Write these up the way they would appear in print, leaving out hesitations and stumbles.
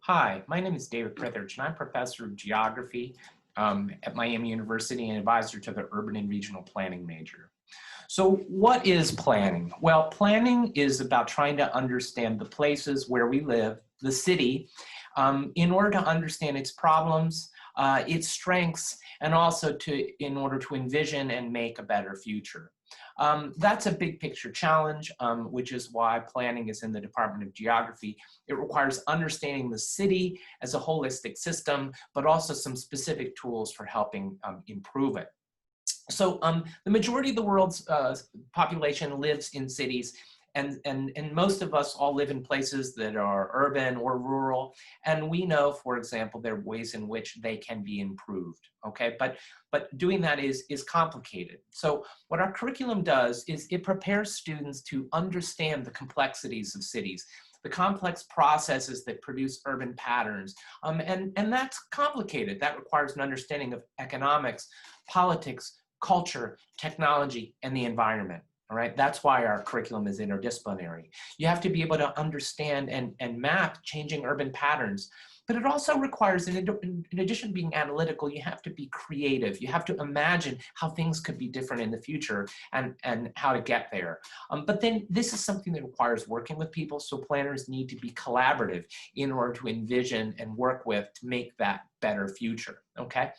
Hi, my name is David Prithridge, and I'm professor of geography at Miami University and advisor to the urban and regional planning major. So what is planning? Well, planning is about trying to understand the places where we live, the city, in order to understand its problems, its strengths, and also in order to envision and make a better future. That's a big picture challenge, which is why planning is in the Department of Geography. It requires understanding the city as a holistic system, but also some specific tools for helping improve it. So the majority of the world's population lives in cities, and most of us all live in places that are urban or rural. And we know, for example, there are ways in which they can be improved, okay? But doing that is complicated. So what our curriculum does is it prepares students to understand the complexities of cities, the complex processes that produce urban patterns. And that's complicated. That requires an understanding of economics, politics, culture, technology, and the environment. All right, that's why our curriculum is interdisciplinary. You have to be able to understand and map changing urban patterns, but it also requires, in addition to being analytical, you have to be creative. You have to imagine how things could be different in the future and how to get there. But then this is something that requires working with people, so planners need to be collaborative in order to envision and work with to make that better future, okay?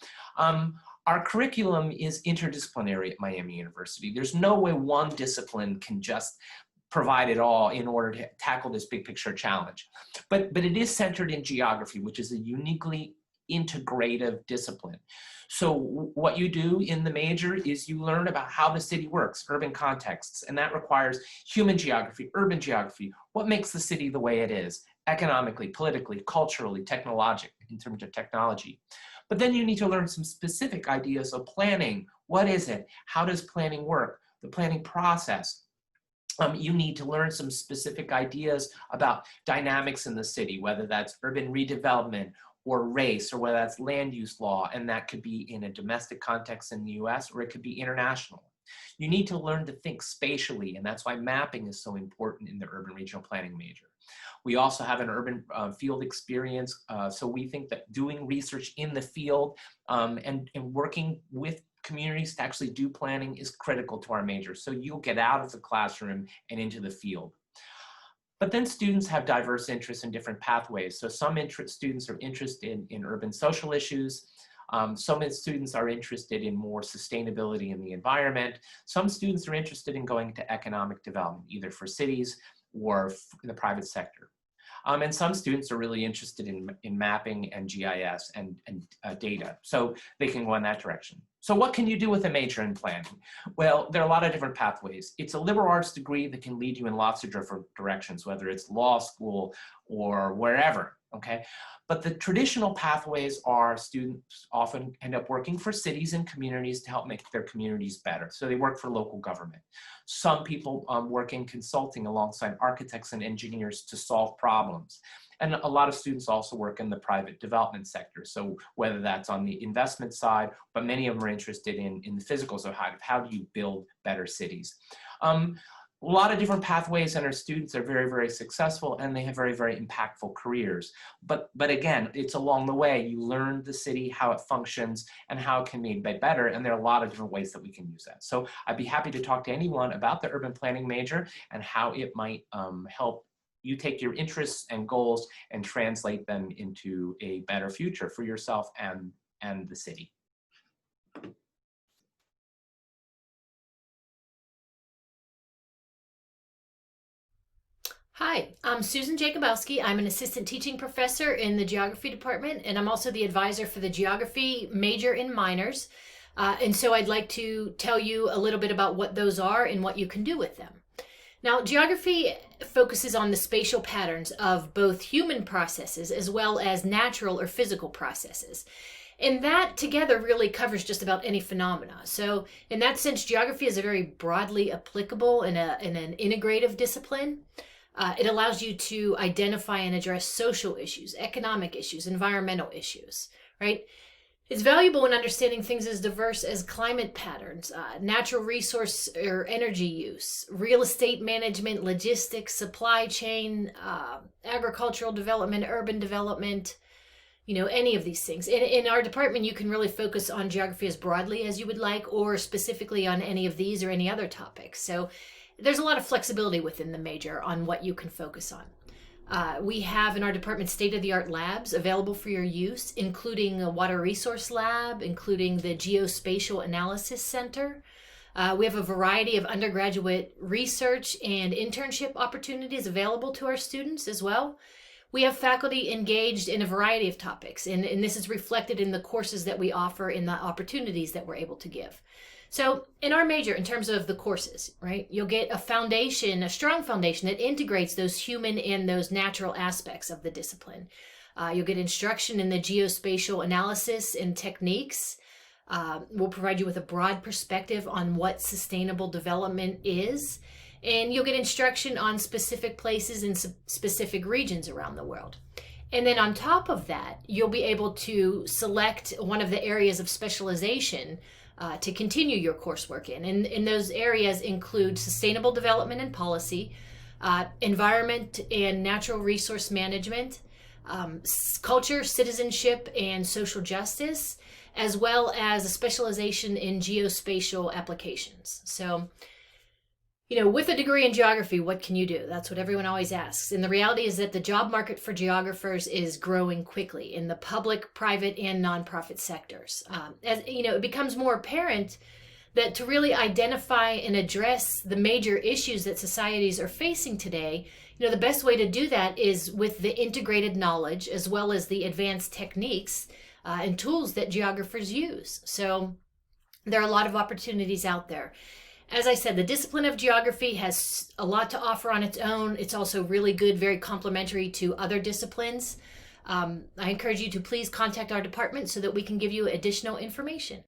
Our curriculum is interdisciplinary at Miami University. There's no way one discipline can just provide it all in order to tackle this big picture challenge. But it is centered in geography, which is a uniquely integrative discipline. So what you do in the major is you learn about how the city works, urban contexts, and that requires human geography, urban geography, what makes the city the way it is, economically, politically, culturally, technologically, in terms of technology. But then you need to learn some specific ideas of planning. What is it? How does planning work? The planning process. You need to learn some specific ideas about dynamics in the city, whether that's urban redevelopment or race, or whether that's land use law, and that could be in a domestic context in the US, or it could be international. You need to learn to think spatially, and that's why mapping is so important in the urban regional planning major. We also have an urban field experience, so we think that doing research in the field and working with communities to actually do planning is critical to our major. So you'll get out of the classroom and into the field. But then students have diverse interests in different pathways. So some students are interested in urban social issues. Some students are interested in more sustainability in the environment. Some students are interested in going to economic development, either for cities or in the private sector. And some students are really interested in mapping and GIS and data, so they can go in that direction. So what can you do with a major in planning? Well, there are a lot of different pathways. It's a liberal arts degree that can lead you in lots of different directions, whether it's law school or wherever, okay? But the traditional pathways are students often end up working for cities and communities to help make their communities better. So they work for local government. Some people work in consulting alongside architects and engineers to solve problems. And a lot of students also work in the private development sector. So whether that's on the investment side, but many of them are interested in the physical side of how do you build better cities. A lot of different pathways, and our students are very, very successful, and they have very, very impactful careers. But again, it's along the way. You learn the city, how it functions, and how it can be made better, and there are a lot of different ways that we can use that. So I'd be happy to talk to anyone about the urban planning major and how it might help you take your interests and goals and translate them into a better future for yourself and the city. Hi, I'm Susan Jacobowski. I'm an assistant teaching professor in the geography department, and I'm also the advisor for the geography major and minors. And so I'd like to tell you a little bit about what those are and what you can do with them. Now, geography focuses on the spatial patterns of both human processes as well as natural or physical processes. And that together really covers just about any phenomena. So in that sense, geography is a very broadly applicable and an integrative discipline. It allows you to identify and address social issues, economic issues, environmental issues, right? It's valuable in understanding things as diverse as climate patterns, natural resource or energy use, real estate management, logistics, supply chain, agricultural development, urban development, any of these things. In our department, you can really focus on geography as broadly as you would like, or specifically on any of these or any other topics. So there's a lot of flexibility within the major on what you can focus on. We have in our department state-of-the-art labs available for your use, including a water resource lab, including the Geospatial Analysis Center. We have a variety of undergraduate research and internship opportunities available to our students as well. We have faculty engaged in a variety of topics, and this is reflected in the courses that we offer, in the opportunities that we're able to give. So in our major, in terms of the courses, right, you'll get a foundation, a strong foundation that integrates those human and those natural aspects of the discipline. You'll get instruction in the geospatial analysis and techniques. We'll provide you with a broad perspective on what sustainable development is. And you'll get instruction on specific places in specific regions around the world. And then on top of that, you'll be able to select one of the areas of specialization to continue your coursework in. And those areas include sustainable development and policy, environment and natural resource management, culture, citizenship, and social justice, as well as a specialization in geospatial applications. So, with a degree in geography, what can you do? That's what everyone always asks. And the reality is that the job market for geographers is growing quickly in the public, private, and nonprofit sectors. As it becomes more apparent that to really identify and address the major issues that societies are facing today, the best way to do that is with the integrated knowledge as well as the advanced techniques and tools that geographers use. So there are a lot of opportunities out there. As I said, the discipline of geography has a lot to offer on its own. It's also really good, very complementary to other disciplines. I encourage you to please contact our department so that we can give you additional information.